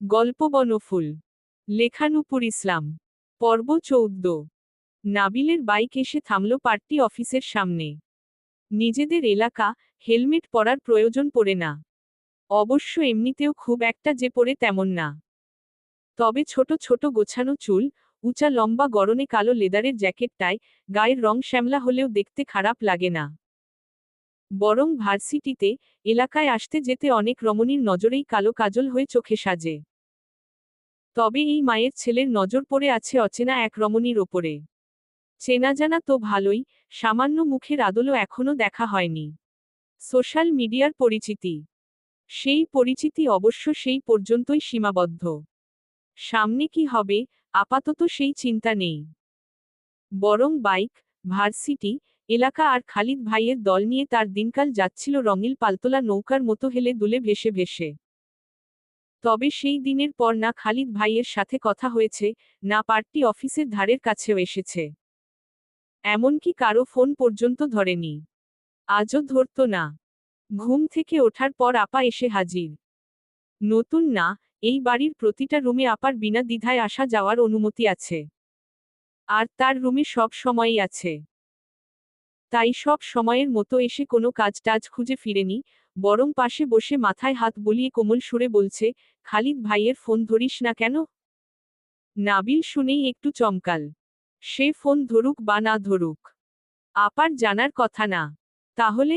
গল্প বনফুল। লেখা নূপুর ইসলাম। পর্ব 14। নাবিলের বাইক এসে থামল পার্টি অফিসের সামনে। নিজেদের এলাকা, হেলমেট পরার প্রয়োজন পড়ে না। অবশ্য এমনিতেও খুব একটা যে পড়ে তেমন না। তবে ছোট ছোট গোছানো চুল, উঁচা লম্বা গরনে কালো লেদারের জ্যাকেটটায় গায়ের রং শ্যামলা হলেও দেখতে খারাপ লাগে না। বরং ভার্সিটিতে, এলাকায় আসতে যেতে অনেক রমণীর নজরেই কালো কাজল হয়ে চোখে সাজে। তবে এই মায়ের ছেলের নজর পড়ে আছে অচেনা এক রমণীর ওপরে। চেনা জানা তো ভালোই, সামান্য মুখের আদলও এখনো দেখা হয়নি। সোশ্যাল মিডিয়ার পরিচিতি। সেই পরিচিতি অবশ্য সেই পর্যন্তই সীমাবদ্ধ। সামনে কি হবে, আপাতত সেই চিন্তা নেই। বরং বাইক, ভার্সিটি, এলাকা আর খালিদ ভাইয়ের দল নিয়ে তার দিনকাল যাচ্ছিল রঙিল পালতোলা নৌকার মতো হেলে দুলে ভেসে ভেসে। তবে সেই দিনের পর না খালিদ ভাইয়ের সাথে কথা হয়েছে, না পার্টি অফিসের ধারের কাছেও এসেছে। এমনকি কারো ফোন পর্যন্ত ধরেনি। আজও ধরত না। ঘুম থেকে ওঠার পর আপা এসে হাজির। নতুন না, এই বাড়ির প্রতিটা রুমে আপার বিনা দ্বিধায় আসা যাওয়ার অনুমতি আছে। আর তার রুমে সব সময়ই আছে। তাই সব সময়ের মতো এসে কোনো কাজ টাজ খুঁজে ফিরেনি, বরং পাশে বসে মাথায় হাত বুলিয়ে কোমল সুরে বলছে, খালিদ ভাইয়ের ফোন ধরিস না কেন? নাবিল শুনেই একটু চমকাল। সে ফোন ধরুক বা না ধরুক, আপার জানার কথা না। তাহলে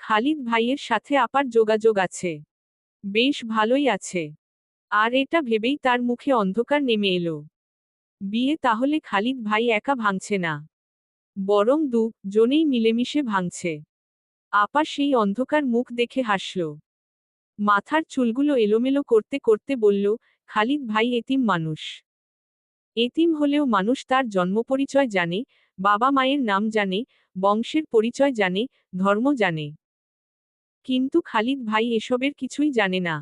খালিদ ভাইয়ের সাথে আপার যোগাযোগ আছে। বেশ ভালোই আছে। আর এটা ভেবেই তার মুখে অন্ধকার নেমে এলো। বিয়ে তাহলে খালিদ ভাই একা ভাঙছে না, বরং জনেই মিলেমিশে ভাঙছে। আপা সেই অন্ধকার মুখ দেখে হাসল। মাথার চুলগুলো এলোমেলো করতে করতে বলল, খালিদ ভাই এতিম মানুষ। এতিম হলেও মানুষ তার জন্মপরিচয় জানে, বাবা মায়ের নাম জানে, বংশের পরিচয় জানে, ধর্ম জানে। কিন্তু খালিদ ভাই এসবের কিছুই জানে না।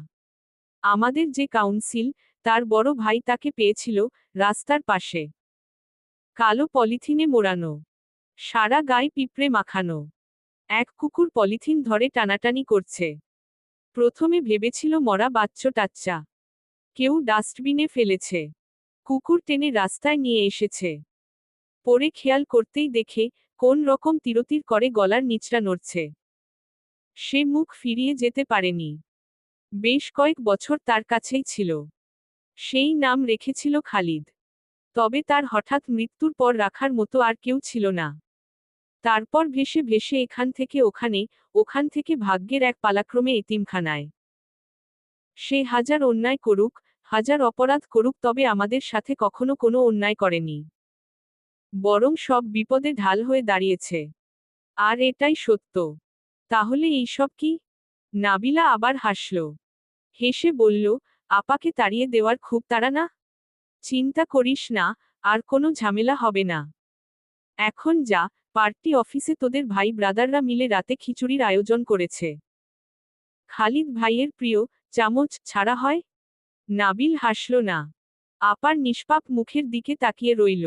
আমাদের যে কাউন্সিল, তার বড় ভাই তাকে পেয়েছিল, রাস্তার পাশে। কালো পলিথিনে মোড়ানো, সারা গায়ে পিঁপড়ে মাখানো। এক কুকুর পলিথিন ধরে টানাটানি করছে। প্রথমে ভেবেছিল মরা বাচ্চা টাচ্চা কেউ ডাস্টবিনে ফেলেছে। কুকুর টেনে রাস্তায় নিয়ে এসেছে। পরে খেয়াল করতেই দেখে, কোন রকম তিরতির করে গলার নিচটা নড়ছে। সে মুখ ফিরিয়ে যেতে পারেনি। বেশ কয়েক বছর তার কাছেই ছিল। সেই নাম রেখেছিল খালিদ। তবে তার হঠাৎ মৃত্যুর পর রাখার মতো আর কেউ ছিল না। তারপর ভেসে ভেসে এখান থেকে ওখানে, ওখান থেকে ভাগ্যের এক পালাক্রমে এতিমখানায়। সে হাজার অন্যায় করুক, হাজার অপরাধ করুক, তবে আমাদের সাথে কখনো কোনো অন্যায় করেনি। বরং সব বিপদে ঢাল হয়ে দাঁড়িয়েছে। আর এটাই সত্য। তাহলে এইসব কি? নাবিলা আবার হাসল। হেসে বলল, আপাকে তাড়িয়ে দেওয়ার খুব তাড়া না? চিন্তা করিস না, আর কোনো ঝামেলা হবে না। এখন যা, পার্টি অফিসে তোদের ভাই ব্রাদাররা মিলে রাতে খিচুড়ির আয়োজন করেছে। খালিদ ভাইয়ের প্রিয়, চামচ ছাড়া হয়? নাবিল হাসল না। আপার নিষ্পাপ মুখের দিকে তাকিয়ে রইল।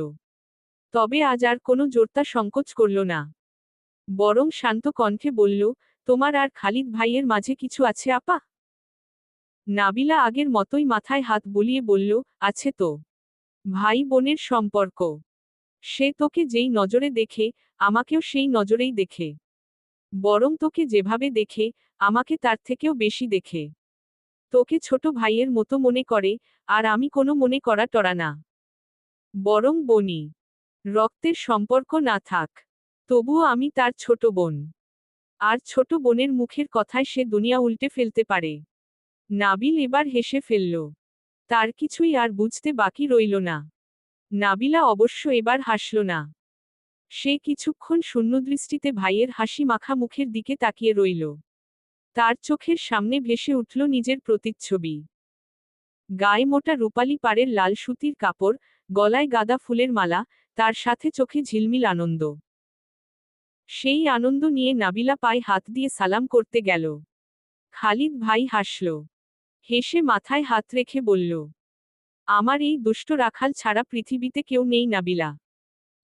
তবে আজ আর কোনো জোরতা সংকোচ করল না। বরং শান্ত কণ্ঠে বলল, তোমার আর খালিদ ভাইয়ের মাঝে কিছু আছে আপা? নাবিলা আগের মতোই মাথায় হাত বুলিয়ে বলল, আছে তো। ভাই বোনের সম্পর্ক। সে তোকে যেই নজরে দেখে, আমাকেও সেই নজরেই দেখে। বরং তোকে যেভাবে দেখে, আমাকে তার থেকেও বেশি দেখে। তোকে ছোট ভাইয়ের মতো মনে করে, আর আমি কোনো মনে করা টরা না। বরং বনি। রক্তের সম্পর্ক না থাক, তবুও আমি তার ছোট বোন। আর ছোট বোনের মুখের কথায় সে দুনিয়া উল্টে ফেলতে পারে। নাবিল এবার হেসে ফেলল। তার কিছুই আর বুঝতে বাকি রইল না। নাবিলা অবশ্য এবার হাসল না। সে কিছুক্ষণ শূন্যদৃষ্টিতে ভাইয়ের হাসি মাখা মুখের দিকে তাকিয়ে রইল। তার চোখের সামনে ভেসে উঠল নিজের প্রতিচ্ছবি। গায়ে মোটা রূপালি পাড়ের লাল সুতির কাপড়, গলায় গাঁদা ফুলের মালা, তার সাথে চোখে ঝিলমিল আনন্দ। সেই আনন্দ নিয়ে নাবিলা পায়ে হাত দিয়ে সালাম করতে গেল। খালিদ ভাই হাসল। হেসে মাথায় হাত রেখে বলল, আমার এই দুষ্ট রাখাল ছাড়া পৃথিবীতে কেউ নেই নাবিলা।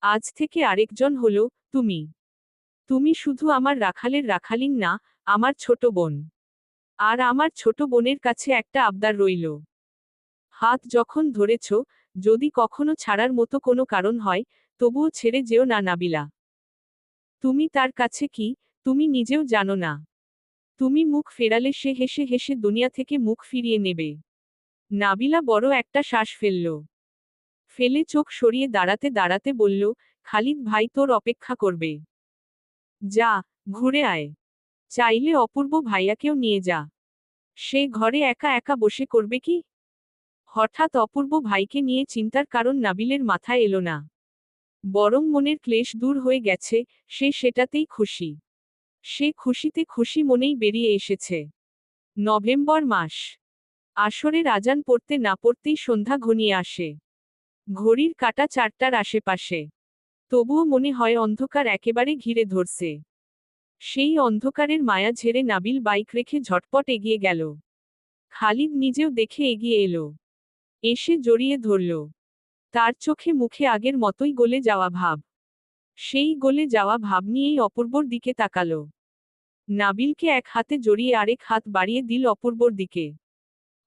আজ থেকে আরেকজন হলো, তুমি। তুমি শুধু আমার রাখালের রাখালিন না, আমার ছোট বোন। আর আমার ছোট বোনের কাছে একটা আবদার রইল। হাত যখন ধরেছ, যদি কখনো ছাড়ার মতো কোনো কারণ হয়, তবুও ছেড়ে যেও না নাবিলা। তুমি তার কাছে কি, তুমি নিজেও জানো না। তুমি মুখ ফেরালে সে হেসে হেসে দুনিয়া থেকে মুখ ফিরিয়ে নেবে। নাবিলা বড় একটা শ্বাস ফেলল। ফেলে চোখ সরিয়ে দাঁড়াতে দাঁড়াতে বলল, খালিদ ভাই তোর অপেক্ষা করবে। যা, ঘুরে আয়। চাইলে অপূর্ব ভাইয়াকেও নিয়ে যা। সে ঘরে একা একা বসে করবে কি? হঠাৎ অপূর্ব ভাইকে নিয়ে চিন্তার কারণ নাবিলের মাথায় এলো না। বরং মনের ক্লেশ দূর হয়ে গেছে, সে সেটাতেই খুশি। সে খুশিতে খুশি মনেই বেরিয়ে এসেছে। নভেম্বর মাস। আসরের আজান পড়তে না পড়তেই সন্ধ্যা ঘনিয়ে আসে। ঘড়ির কাঁটা 4টার আশেপাশে। তবুও মনে হয় অন্ধকার একেবারে ঘিরে ধরছে। সেই অন্ধকারের মায়া ঝেড়ে নাবিল বাইক রেখে ঝটপট এগিয়ে গেল। খালিদ নিজেও দেখে এগিয়ে এলো। এসে জড়িয়ে ধরল। তার চোখে মুখে আগের মতোই গলে যাওয়া ভাব। সেই গলে যাওয়া ভাব নিয়েই অপূর্বর দিকে তাকালো। নাবিলকে এক হাতে জড়িয়ে আরেক হাত বাড়িয়ে দিল অপূর্বর দিকে।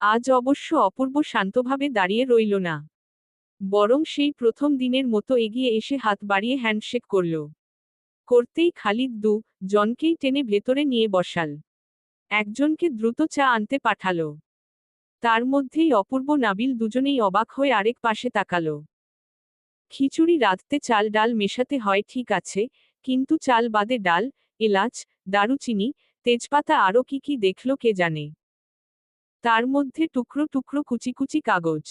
আজ অবশ্য অপূর্ব শান্তভাবে দাঁড়িয়ে রইল না। বরং সেই প্রথম দিনের মতো এগিয়ে এসে হাত বাড়িয়ে হ্যান্ডশেক করল। করতেই খালিদ জনকেই টেনে ভেতরে নিয়ে বসাল। একজনকে দ্রুত চা আনতে পাঠালো। তার মধ্যেই অপূর্ব নাবিল দুজনেই অবাক হয়ে আরেক পাশে তাকালো। খিচুড়ি রাঁধতে চাল ডাল মেশাতে হয় ঠিক আছে, কিন্তু চাল বাদে ডাল, এলাচ, দারুচিনি, তেজপাতা আরও কি কি দেখল কে জানে। তার মধ্যে টুকরো টুকরো কুচি কুচি কাগজ।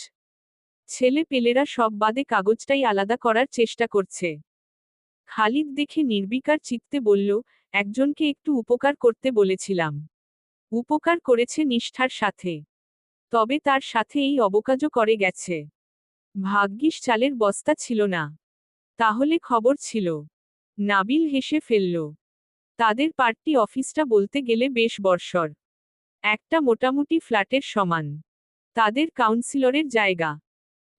ছেলে পেলেরা সব বাদে কাগজটাই আলাদা করার চেষ্টা করছে। খালিদ দেখে নির্বিকার চিত্তে বলল, একজনকে একটু উপকার করতে বলেছিলাম। উপকার করেছে নিষ্ঠার সাথে। তবে তার সাথে এই অবকাজও করে গেছে। ভাগ্যিস চালের বস্তা ছিল না। তাহলে খবর ছিল। নাবিল হেসে ফেলল। তাদের পার্টি অফিসটা বলতে গেলে বেশ বর্ষর। একটা মোটামুটি ফ্ল্যাটের সমান। তাদের কাউন্সিলরের জায়গা।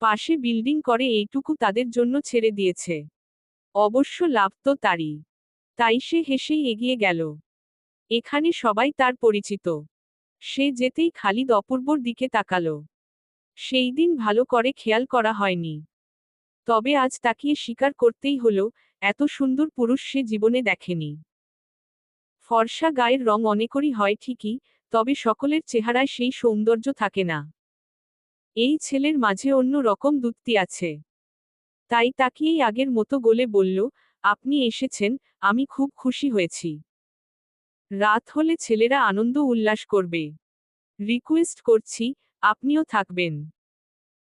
পাশে বিল্ডিং করে এইটুকু তাদের জন্য ছেড়ে দিয়েছে। অবশ্য লাভ তো তারই। তাই সে হেসেই এগিয়ে গেল। এখানে সবাই তার পরিচিত। সে যেতেই খালিদ অপূর্বর দিকে তাকালো। সেই দিন ভালো করে খেয়াল করা হয়নি। তবে আজ তাকিয়ে স্বীকার করতেই হলো, এত সুন্দর পুরুষ সে জীবনে দেখেনি। ফর্সা গায়ের রং অনেকেরই হয় ঠিকই, তবে সকলের চেহারায় সেই সৌন্দর্য থাকে না। এই ছেলের মাঝে অন্য রকম দ্যুতি আছে। তাই তাকিয়েই আগের মতো গলে বলল, আপনি এসেছেন, আমি খুব খুশি হয়েছি। রাত হলে ছেলেরা আনন্দ উল্লাস করবে। রিকোয়েস্ট করছি, আপনিও থাকবেন।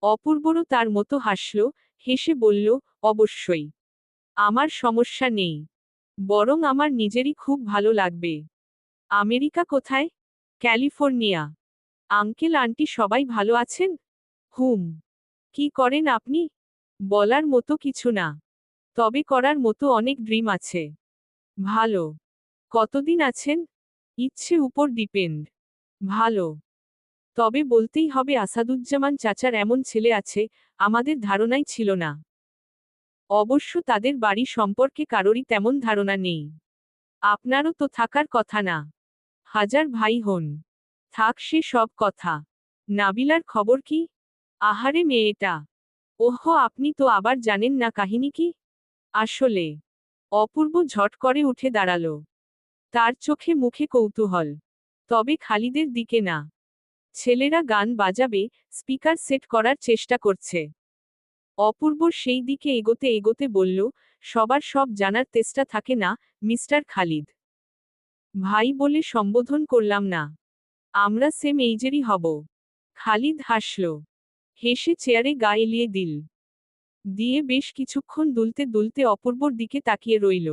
অপূর্বরও তার মতো হাসল, হেসে বলল, অবশ্যই। আমার সমস্যা নেই। বরং আমার নিজেরই খুব ভালো লাগবে। আমেরিকা কোথায়? ক্যালিফোর্নিয়া। আঙ্কেল আন্টি সবাই ভালো আছেন? হুম। কি করেন আপনি? বলার মতো কিছু না। তবে করার মতো অনেক ড্রিম আছে। ভালো। কতদিন আছেন? ইচ্ছে উপর ডিপেন্ড। ভালো। তবে বলতেই হবে আসাদুজ্জামান চাচার এমন ছেলে আছে, আমাদের ধারণাই ছিল না। অবশ্য তাদের বাড়ি সম্পর্কে কারোরই তেমন ধারণা নেই। আপনারও তো থাকার কথা না? হাজার ভাই হন। থাক সে সব কথা। নাবিলার খবর কি? আহারে মেয়েটা। ওহো, আপনি তো আবার জানেন না কাহিনী কি? আসলে। অপূর্ব ঝট করে উঠে দাঁড়ালো। তার চোখে মুখে কৌতূহল। তবে খালিদের দিকে না। ছেলেরা গান বাজাবে, স্পিকার সেট করার চেষ্টা করছে। অপূর্ব সেই দিকে এগোতে এগোতে বলল, সবার সব জানার তেষ্টা থাকে না, মিস্টার খালিদ। ভাই বলে সম্বোধন করলাম না। আমরা সেম এইজেরই হব। খালিদ হাসল। হেসে চেয়ারে গা এলিয়ে দিয়ে বেশ কিছুক্ষণ দুলতে দুলতে অপূর্বর দিকে তাকিয়ে রইল।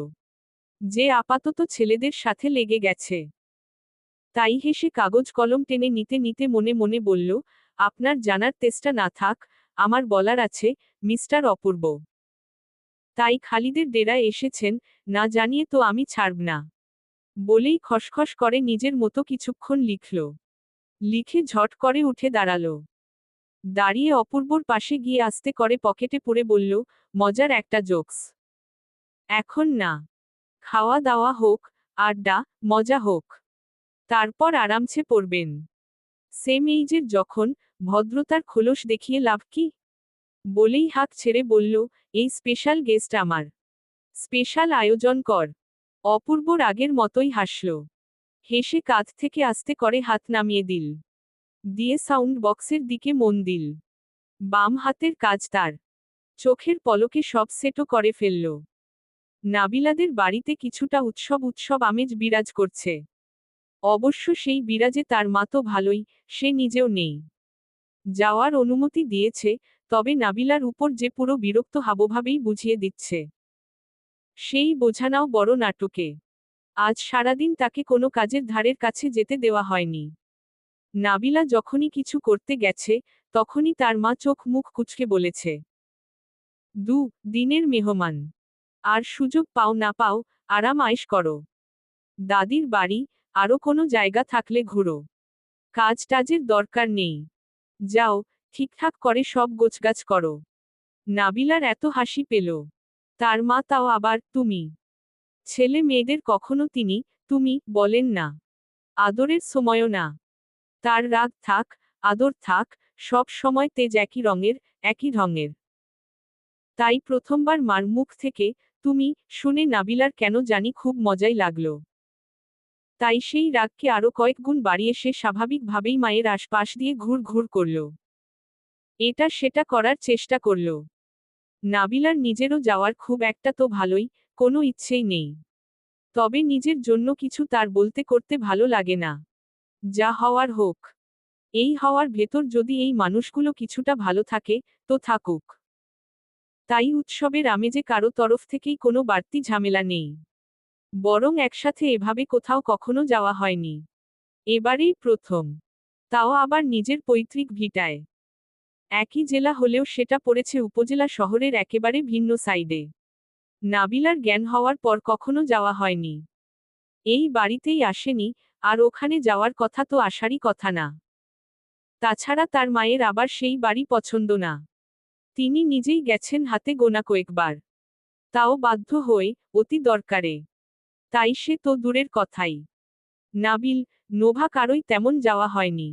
যে আপাতত ছেলেদের সাথে লেগে গেছে। তাই হেসে কাগজ কলম টেনে নিতে নিতে মনে মনে বলল, আপনার জানার তেষ্টা না থাক, আমার বলার আছে, মিস্টার অপূর্ব। তাই খালিদের ডেরায় এসেছেন, না জানিয়ে তো আমি ছাড়ব না। বলেই খসখস করে নিজের মতো কিছুক্ষণ লিখল। লিখে ঝট করে উঠে দাঁড়ালো। দাঁড়িয়ে অপূর্বর পাশে গিয়ে আস্তে করে পকেটে পুরে বলল, মজার একটা জোকস। এখন না। খাওয়া দাওয়া হোক, আড্ডা, মজা হোক। তারপর আরামসে পড়বেন। সেম এইজের যখন, ভদ্রতার খোলস দেখিয়ে লাভ কি? বলেই হাঁক ছেড়ে বলল, এই স্পেশাল গেস্ট আমার। স্পেশাল আয়োজন কর। অপূর্ব রাগের মতোই হাসল। হেসে কাঁধ থেকে আস্তে করে হাত নামিয়ে দিল। দিয়ে সাউন্ড বক্সের দিকে মন দিল। বাম হাতের কাজ তার। চোখের পলকে সব সেটও করে ফেলল। নাবিলাদের বাড়িতে কিছুটা উৎসব উৎসব আমেজ বিরাজ করছে। অবশ্য সেই বিরাজে তার মা তো ভালোই, সে নিজেও নেই। যাওয়ার অনুমতি দিয়েছে, তবে নাবিলার উপর যে পুরো বিরক্ত হাবভাবেই বুঝিয়ে দিচ্ছে। সেই বোঝানাও বড় নাটকে। আজ সারাদিন তাকে কোনো কাজের ধারের কাছে যেতে দেওয়া হয়নি। নাবিলা যখনই কিছু করতে গেছে, তখনই তার মা চোখ মুখ কুঁচকে বলেছে, দিনের মেহমান। আর সুযোগ পাও না পাও, আরাম আয়েশ করো। দাদির বাড়ি, আরো কোনো জায়গা থাকলে ঘুরো। কাজ টাজের দরকার নেই। যাও, ঠিকঠাক করে সব গোছগাছ করো। নাবিলার এত হাসি পেল। তার মা তাও আবার তুমি। ছেলে মেয়েদের কখনো তিনি তুমি বলেন না। আদরের সময়ও না। তার রাগ থাক, আদর থাক, সব সময় তেজ একই রঙের, একই ঢঙের। তাই প্রথমবার মার মুখ থেকে তুমি শুনে নাবিলার কেন জানি খুব মজাই লাগল। তাই সেই রাগকে আরো কয়েক গুণ বাড়িয়ে সে স্বাভাবিকভাবেই মায়ের আশপাশ দিয়ে ঘুর ঘুর করল। এটা সেটা করার চেষ্টা করল। নাবিলার নিজেরও যাওয়ার খুব একটা তো ভালোই, কোনো ইচ্ছেই নেই। তবে নিজের জন্য কিছু তার বলতে করতে ভালো লাগে না। যা হওয়ার হোক। এই হওয়ার ভেতর যদি এই মানুষগুলো কিছুটা ভালো থাকে, তো থাকুক। তাই উৎসবের আমেজে কারো তরফ থেকেই কোনো বাড়তি ঝামেলা নেই। বরং একসাথে এভাবে কোথাও কখনো যাওয়া হয়নি। এবারেই প্রথম। তাও আবার নিজের পৈতৃক ভিটায়। একই জেলা হলেও সেটা পড়েছে উপজেলা শহরের একেবারে ভিন্ন সাইডে। নাবিলার জ্ঞান হওয়ার পর কখনো যাওয়া হয়নি। এই বাড়িতেই আসেনি, আর ওখানে যাওয়ার কথা তো আসারই কথা না। তাছাড়া তার মায়ের আবার সেই বাড়ি পছন্দ না। তিনি নিজেই গেছেন হাতে গোনা কয়েকবার। তাও বাধ্য হয়ে, অতি দরকারে। তাই সে তো দূরের কথাই। নাবিল, নোভা কারোই তেমন যাওয়া হয়নি।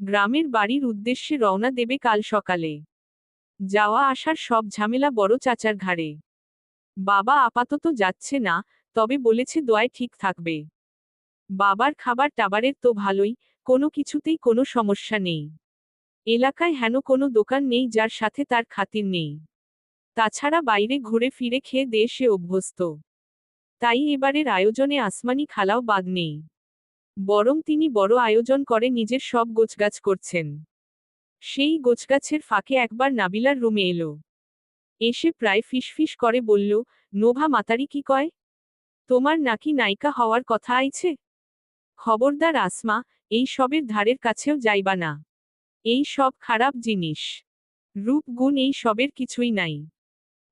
গ্রামের বাড়ির উদ্দেশ্যে রওনা দেবে কাল সকালে। যাওয়া আসার সব ঝামেলা বড় চাচার ঘাড়ে। বাবা আপাতত যাচ্ছে না, তবে বলেছে দোয়ায় ঠিক থাকবে। বাবার খাবার টাবারের তো ভালোই, কোনো কিছুতেই কোনো সমস্যা নেই। এলাকায় হেন কোনো দোকান নেই যার সাথে তার খাতির নেই। তাছাড়া বাইরে ঘুরে ফিরে খেয়ে দিয়ে সে অভ্যস্ত। তাই এবারের আয়োজনে আসমানি খালাও বাদ নেই। বরং তিনি বড় আয়োজন করে নিজের সব গোছগাছ করছেন। সেই গোছগাছের ফাঁকে একবার নাবিলার রুমে এলো। এসে প্রায় ফিসফিস করে বলল, নোভা মাতারি কি কয়? তোমার নাকি নায়িকা হওয়ার কথা আইছে? খবরদার আসমা, এই সবের ধারের কাছেও যাইবা না। এই সব খারাপ জিনিস। রূপ গুণ এই সবের কিছুই নাই।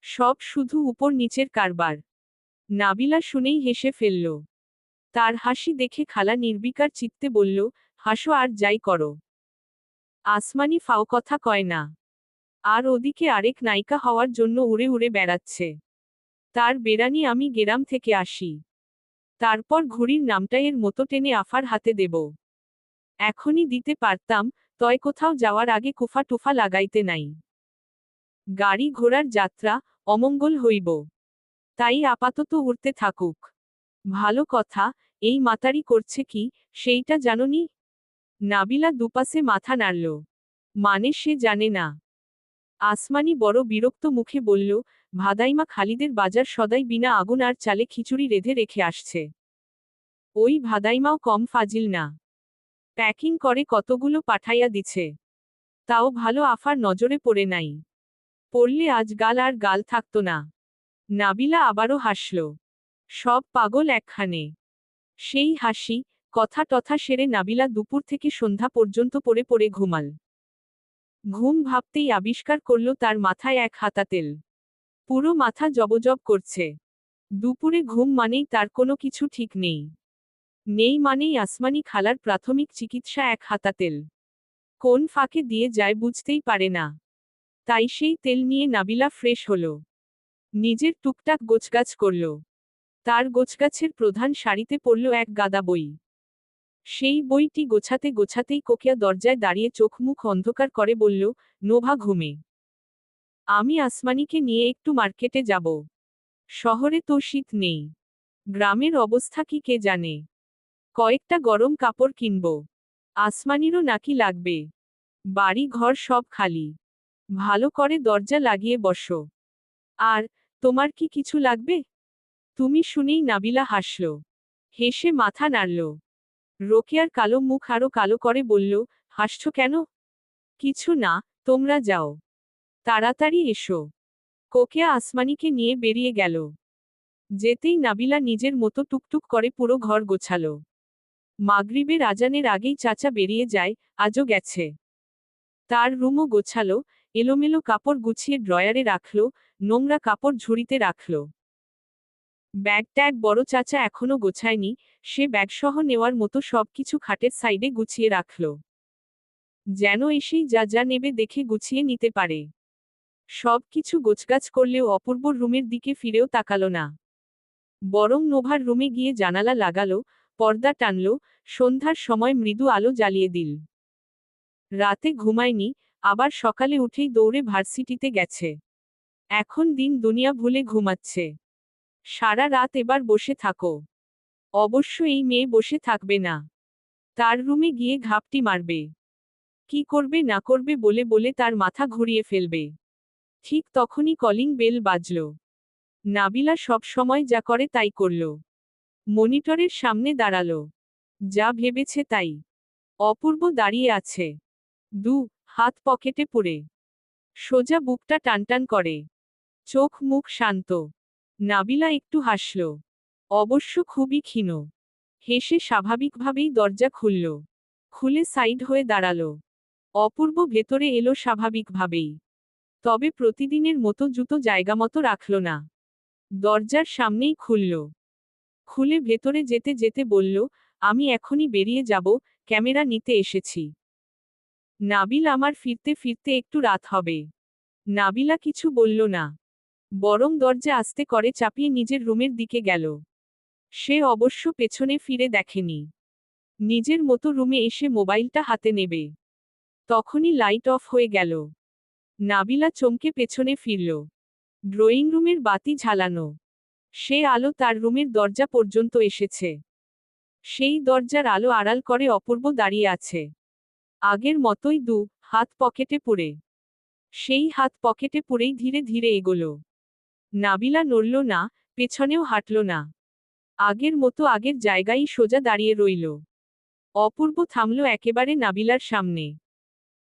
সব শুধু উপর নিচের কারবার। নাবিলা শুনেই হেসে ফেলল। তার হাসি দেখে খালা নির্বিকার চিত্তে বলল, হাসো আর যাই করো। আসমানি ফাও কথা কয় না। আর ওদিকে আরেক নায়িকা হওয়ার জন্য উড়ে উড়ে বেড়াচ্ছে। তার বেড়ানি আমি গেরাম থেকে আসি। তারপর ঘুড়ির নামটা এর মতো টেনে আফার হাতে দেব। এখনই দিতে পারতাম, তয় কোথাও যাওয়ার আগে কুফা টুফা লাগাইতে নাই। গাড়ি ঘোড়ার যাত্রা, অমঙ্গল হইব। তাই আপাতত উড়তে থাকুক। ভালো কথা, এই মাতারি করছে কি, সেইটা জানোনি? নাবিলা দুপাশে মাথা নাড়ল। মানে সে জানে না। আসমানি বড় বিরক্ত মুখে বলল, ভাদাইমা খালিদের বাজার সদাই বিনা আগুন আর চালে খিচুড়ি রেঁধে রেখে আসছে। ওই ভাদাইমাও কম ফাজিল না। প্যাকিং করে কতগুলো পাঠাইয়া দিছে। তাও ভালো আফার নজরে পড়ে নাই। পড়লে আজ গাল আর গাল থাকতো না। নাবিলা আবারও হাসল। সব পাগল একখানে। সেই হাসি, কথা টথা সেরে নাবিলা দুপুর থেকে সন্ধ্যা পর্যন্ত পড়ে পড়ে ঘুমাল। ঘুম ভাবতেই আবিষ্কার করল তার মাথায় এক হাতা তেল। পুরো মাথা জবজব করছে। দুপুরে ঘুম মানেই তার কোনো কিছু ঠিক নেই। নেই মানেই আসমানি খালার প্রাথমিক চিকিৎসা এক হাতা তেল। কোন ফাঁকে দিয়ে যায় বুঝতেই পারে না। তাই সেই তেল নিয়ে নাবিলা ফ্রেশ হল। নিজের টুকটাক গোছগাছ করল। তার গোছগাছের প্রধান সারিতে পড়ল এক গাদা বই। সেই বইটি গোছাতে গোছাতেই কোকিয়া দরজায় দাঁড়িয়ে চোখ মুখ অন্ধকার করে বলল, নোভা ঘুমে। আমি আসমানিকে নিয়ে একটু মার্কেটে যাব। শহরে তো শীত নেই। গ্রামের অবস্থা কি কে জানে। কয়েকটা গরম কাপড় কিনব। আসমানিরও নাকি লাগবে। বাড়ি ঘর সব খালি। ভালো করে দরজা লাগিয়ে বসো। আর তোমার কি কিছু লাগবে? তুমি শুনেই নাবিলা হাসল। হেসে মাথা নাড়ল। রোকেয়ার কালো মুখ আরো কালো করে বলল, হাসছ কেন? কিছু না, তোমরা যাও। তাড়াতাড়ি এসো। কোকিয়া আসমানিকে নিয়ে বেরিয়ে গেল। যেতেই নাবিলা নিজের মতো টুকটুক করে পুরো ঘর গোছালো। মাগরিবের আজানের আগেই চাচা বেরিয়ে যায়, আজও গেছে। তার রুমও গোছালো, এলোমেলো কাপড় গুছিয়ে ড্রয়ারে রাখলো, নোংরা কাপড় ঝুড়িতে রাখলো। ব্যাগ ট্যাগ বড় চাচা এখনো গোছায়নি, সে ব্যাগসহ নেওয়ার মতো সবকিছু খাটের সাইডে গুছিয়ে রাখল। যেন এসেই যা যা নেবে দেখে গুছিয়ে নিতে পারে। সব কিছু গোছগাছ করলেও অপূর্বর রুমের দিকে ফিরেও তাকালো না। বরং নোভার রুমে গিয়ে জানালা লাগালো, পর্দা টানল, সন্ধ্যার সময় মৃদু আলো জ্বালিয়ে দিল। রাতে ঘুমায়নি, আবার সকালে উঠেই দৌড়ে ভার্সিটিতে গেছে। এখন দিন দুনিয়া ভুলে ঘুমাচ্ছে। সারা রাত এবার বসে থাকো। অবশ্য এই মেয়ে বসে থাকবে না। তার রুমে গিয়ে ঘাপটি মারবে। কি করবে না করবে বলে বলে তার মাথা ঘুরিয়ে ফেলবে। ঠিক তখনই কলিং বেল বাজল। নাবিলা সব সময় যা করে তাই করল। মনিটরের সামনে দাঁড়ালো। যা ভেবেছে তাই। অপূর্ব দাঁড়িয়ে আছে। হাত পকেটে পুরে। সোজা বুকটা টানটান করে। চোখ মুখ শান্ত। নাবিলা একটু হাসল। অবশ্য খুবই ক্ষীণ। হেসে স্বাভাবিকভাবেই দরজা খুলল। খুলে সাইড হয়ে দাঁড়ালো। অপূর্ব ভেতরে এলো স্বাভাবিকভাবেই। তবে প্রতিদিনের মতো জুতো জায়গামতো রাখল না। দরজার সামনেই খুলল। খুলে ভেতরে যেতে যেতে বলল, আমি এখনই বেরিয়ে যাব, ক্যামেরা নিতে এসেছি। নাবিল আমার ফিরতে ফিরতে একটু রাত হবে। নাবিলা কিছু বলল না। বরং দরজা আস্তে করে চাপিয়ে নিজের রুমের দিকে গেল। সে অবশ্য পেছনে ফিরে দেখেনি। নিজের মতো রুমে এসে মোবাইলটা হাতে নেবে। তখনই লাইট অফ হয়ে গেল। নাবিলা চমকে পেছনে ফিরল। ড্রয়িং রুমের বাতি ঝালানো। সে আলো তার রুমের দরজা পর্যন্ত এসেছে। সেই দরজার আলো আড়াল করে অপূর্ব দাঁড়িয়ে আছে। আগের মতোই হাত পকেটে পুরে। সেই হাত পকেটে পুরেই ধীরে ধীরে এগোলো। নাবিলা নড়ল না, পেছনেও হাঁটল না। আগের মতো আগের জায়গায় সোজা দাঁড়িয়ে রইল। অপূর্ব থামল একেবারে নাবিলার সামনে।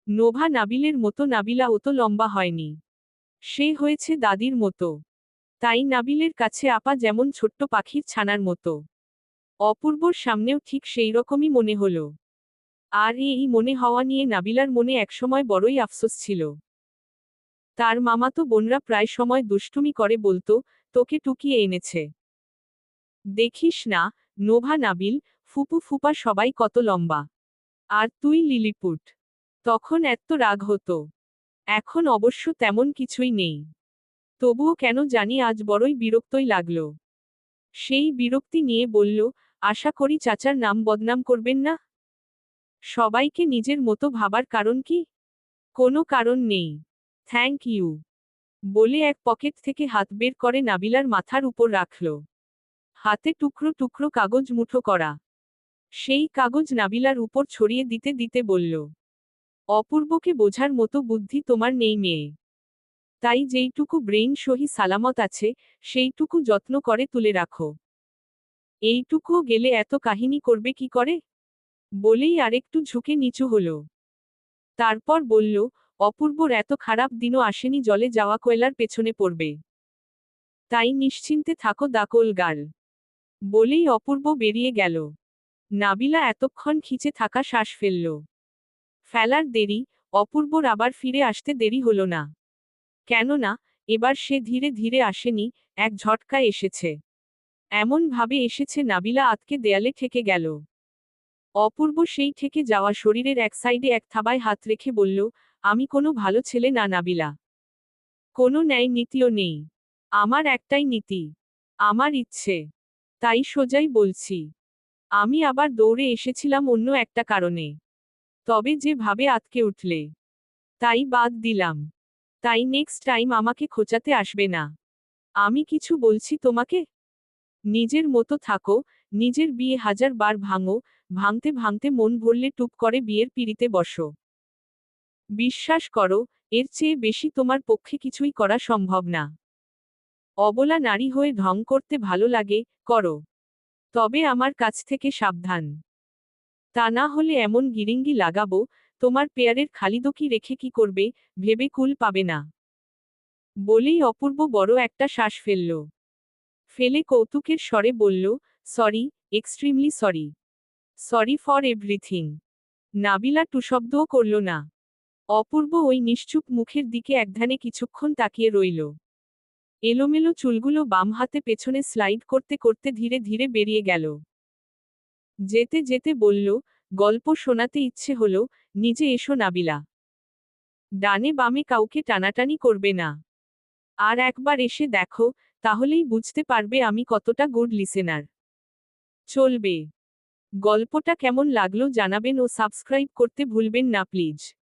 নোভা নাবিলের মতো নাবিলা অত লম্বা হয়নি। সে হয়েছে দাদির মতো। তাই নাবিলের কাছে আপা যেমন ছোট্ট পাখির ছানার মতো। অপূর্বর সামনেও ঠিক সেই রকমই মনে হলো। আর এই মনে হওয়া নিয়ে নাবিলার মনে একসময় বড়ই আফসোস ছিল। তার মামাতো বোনরা প্রায় সময় দুষ্টুমি করে বলতো, তোকে টুকিয়ে এনেছে। দেখিস না, নোভা নাবিল, ফুপু ফুপা সবাই কত লম্বা। আর তুই লিলিপুট। তখন এত রাগ হতো। এখন অবশ্য তেমন কিছুই নেই। তবুও কেন জানি আজ বড়ই বিরক্তই লাগলো। সেই বিরক্তি নিয়ে বলল, আশা করি চাচার নাম বদনাম করবেন না। সবাইকে নিজের মতো ভাবার কারণ কি? কোনো কারণ নেই। থ্যাংক ইউ বলে এক পকেট থেকে হাত বের করে নাবিলার মাথার উপর রাখল। হাতে টুকরো টুকরো কাগজ মুঠো করা। সেই কাগজ নাবিলার উপর ছড়িয়ে দিতে দিতে বলল, অপূর্বকে বোঝার মতো বুদ্ধি তোমার নেই মেয়ে। তাই যেইটুকু ব্রেইন সহি সালামত আছে, সেইটুকু যত্ন করে তুলে রাখো। এইটুকুও গেলে এত কাহিনী করবে কি করে? বলেই আরেকটু ঝুঁকে নিচু হলো। তারপর বলল, অপূর্বর এত খারাপ দিনও আসেনি জলে যাওয়া কয়লার পেছনে পড়বে। তাই নিশ্চিন্তে থাকো দাকল গার্ল। বলেই অপূর্ব বেরিয়ে গেল। নাবিলা এতক্ষণ খিচে থাকা শ্বাস ফেলল। ফেলার দেরি, অপূর্বর আবার ফিরে আসতে দেরি হলো না। কেননা, এবার সে ধীরে ধীরে আসেনি, এক ঝটকায় এসেছে। এমন ভাবে এসেছে নাবিলা আতকে দেয়ালে ঠেকে গেল। অপূর্ব সেই ঠেকে যাওয়া শরীরের এক সাইডে এক থাবায় হাত রেখে বলল, আমি কোনো ভালো ছেলে না নাবিলা। কোনো ন্যায় নীতিও নেই। আমার একটাই নীতি। আমার ইচ্ছে। তাই সোজাই বলছি। আমি আবার দৌড়ে এসেছিলাম অন্য একটা কারণে। তবে যেভাবে আঁতকে উঠলে, তাই বাদ দিলাম। তাই নেক্সট টাইম আমাকে খোঁচাতে আসবে না। আমি কিছু বলছি তোমাকে? নিজের মতো থাকো, নিজের বিয়ে 1000 বার ভাঙো, ভাঙতে ভাঙতে মন ভরলে টুপ করে বিয়ের পিঁড়িতে বসো। বিশ্বাস করো, এর চেয়ে বেশি তোমার পক্ষে কিছুই করা সম্ভব না। অবলা নারী হয়ে ঢং করতে ভালো লাগে, করো। তবে আমার কাছ থেকে সাবধান। তা না হলে এমন গিরিঙ্গি লাগাবো, তোমার পেয়ারের খালিদকি রেখে কি করবে, ভেবে কুল পাবে না। বলেই অপূর্ব বড় একটা শ্বাস ফেলল। ফেলে কৌতুকের স্বরে বলল, sorry, extremely sorry. Sorry for everything. Nabila টুশব্দও করল না। অপূর্ব ওই নিশ্চুপ মুখের দিকে একধানে কিছুক্ষণ তাকিয়ে রইল। এলোমেলো চুলগুলো বাম হাতে পেছনে স্লাইড করতে করতে ধীরে ধীরে বেরিয়ে গেল। যেতে যেতে বলল, গল্প শোনাতে ইচ্ছে হলো, নিজে এসো নাবিলা। ডানে বামে কাউকে টানাটানি করবে না। আর একবার এসে দেখো, তাহলেই বুঝতে পারবে আমি কতটা গুড লিসেনার। চলবে। গল্পটা কেমন লাগলো জানাবেন ও সাবস্ক্রাইব করতে ভুলবেন না প্লিজ।